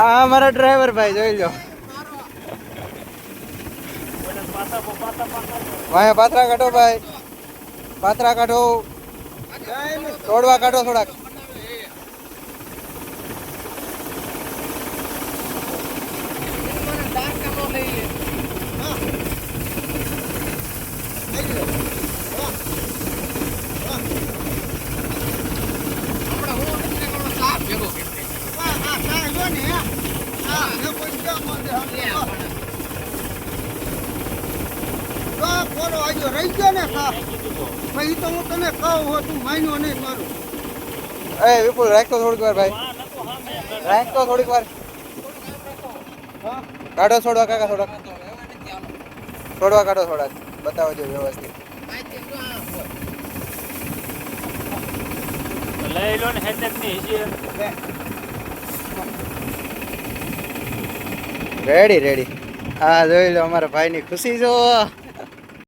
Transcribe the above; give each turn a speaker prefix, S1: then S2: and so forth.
S1: આ મારા ડ્રાઈવર ભાઈ જોઈ લો. વાયા પાત્રા કાઢો ભાઈ, પાત્રા કાઢો, તોડવા કાઢો થોડાક.
S2: રહી ગયો ને પછી તો હું તને કહું હો, તું માન્યો નહીં મારું.
S1: એ વિપુલ રાખતો થોડીક વાર ભાઈ, રાખતો થોડીક વાર. કાઢો છોડવા કાકા થોડાક, છોડવા કાઢો થોડાક, બતાવો જો વ્યવસ્થિત.
S3: લઈ લો ને હેડેક ની
S1: રેડી રેડી. હા જોઈ લો અમારા ભાઈની ખુશી જો.